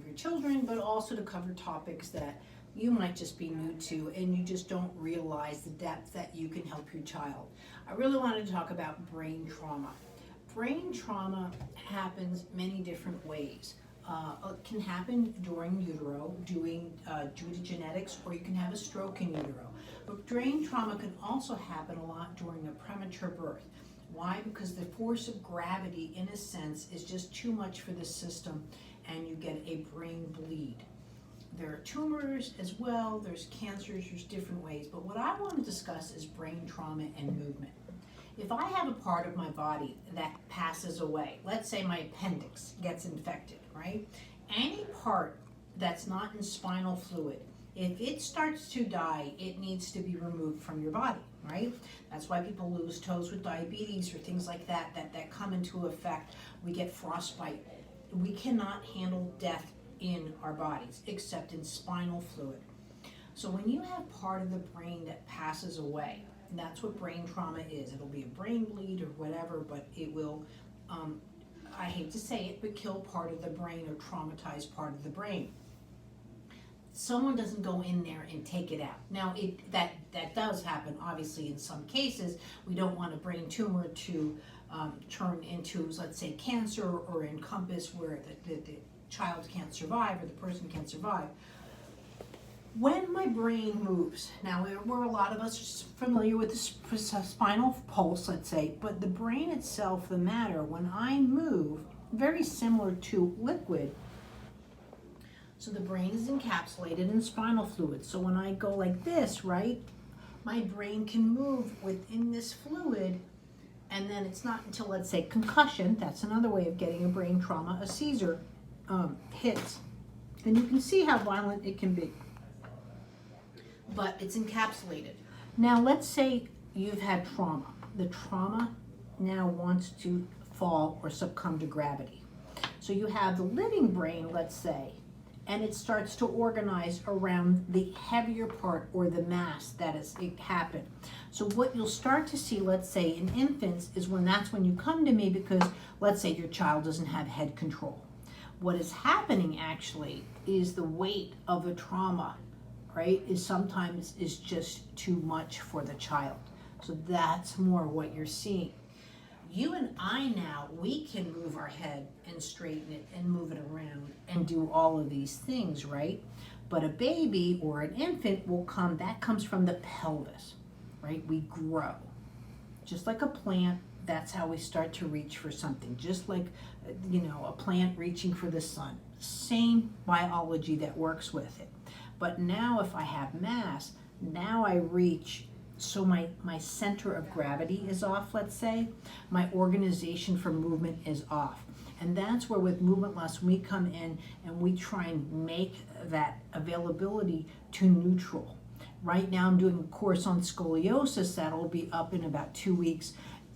your children, but also to cover topics that you might just be new to and you just don't realize the depth that you can help your child. I really wanted to talk about brain trauma. Brain trauma happens many different ways. It can happen during utero, due to genetics, or you can have a stroke in utero. But brain trauma can also happen a lot during a premature birth. Why? Because the force of gravity, in a sense, is just too much for the system, and you get a brain bleed. There are tumors as well, there's cancers, there's different ways. But what I want to discuss is brain trauma and movement. If I have a part of my body that passes away, let's say my appendix gets infected, right? Any part that's not in spinal fluid, if it starts to die, it needs to be removed from your body, right? That's why people lose toes with diabetes or things like that come into effect. We get frostbite. We cannot handle death in our bodies except in spinal fluid. So when you have part of the brain that passes away, that's what brain trauma is. It'll be a brain bleed or whatever, but it will, I hate to say it, but kill part of the brain or traumatize part of the brain. Someone doesn't go in there and take it out. Now, that does happen, obviously, in some cases. We don't want a brain tumor to turn into, let's say, cancer or encompass where the child can't survive or the person can't survive. When my brain moves, now we're a lot of us are familiar with the spinal pulse, let's say, but the brain itself, the matter, when I move, very similar to liquid. So the brain is encapsulated in spinal fluid. So when I go like this, right, my brain can move within this fluid, and then it's not until, let's say, concussion, that's another way of getting a brain trauma, a seizure hits. And you can see how violent it can be. But it's encapsulated. Now let's say you've had trauma. The trauma now wants to fall or succumb to gravity. So you have the living brain, let's say, and it starts to organize around the heavier part or the mass that is it happened. So what you'll start to see, let's say in infants, is that's when you come to me because let's say your child doesn't have head control. What is happening actually is the weight of the trauma, right, is sometimes just too much for the child. So that's more what you're seeing. You and I now, we can move our head and straighten it and move it around and do all of these things, right? But a baby or an infant will come, that comes from the pelvis, right? We grow. Just like a plant, that's how we start to reach for something. Just like, a plant reaching for the sun. Same biology that works with it. But now if I have mass, now I reach, so my center of gravity is off, let's say. My organization for movement is off. And that's where with movementlesson we come in and we try and make that availability to neutral. Right now I'm doing a course on scoliosis that'll be up in about 2 weeks,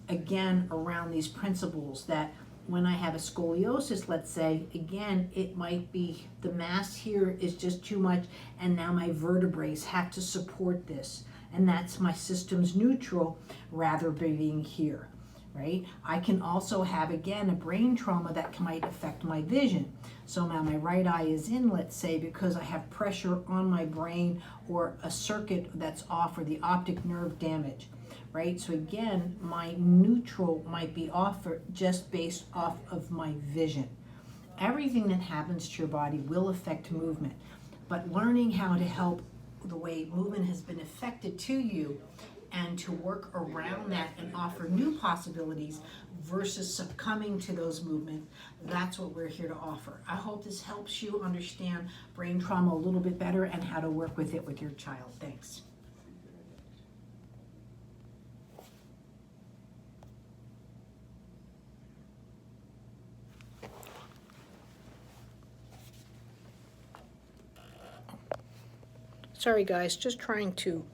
again around these principles that when I have a scoliosis, let's say, again, it might be the mass here is just too much, and now my vertebrae have to support this. And that's my system's neutral rather than being here, right? I can also have, again, a brain trauma that might affect my vision. So now my right eye is in, let's say, because I have pressure on my brain or a circuit that's off or the optic nerve damage. Right? So again, my neutral might be off just based off of my vision. Everything that happens to your body will affect movement, but learning how to help the way movement has been affected to you and to work around that and offer new possibilities versus succumbing to those movements, that's what we're here to offer. I hope this helps you understand brain trauma a little bit better and how to work with it with your child. Thanks. Sorry guys, just trying to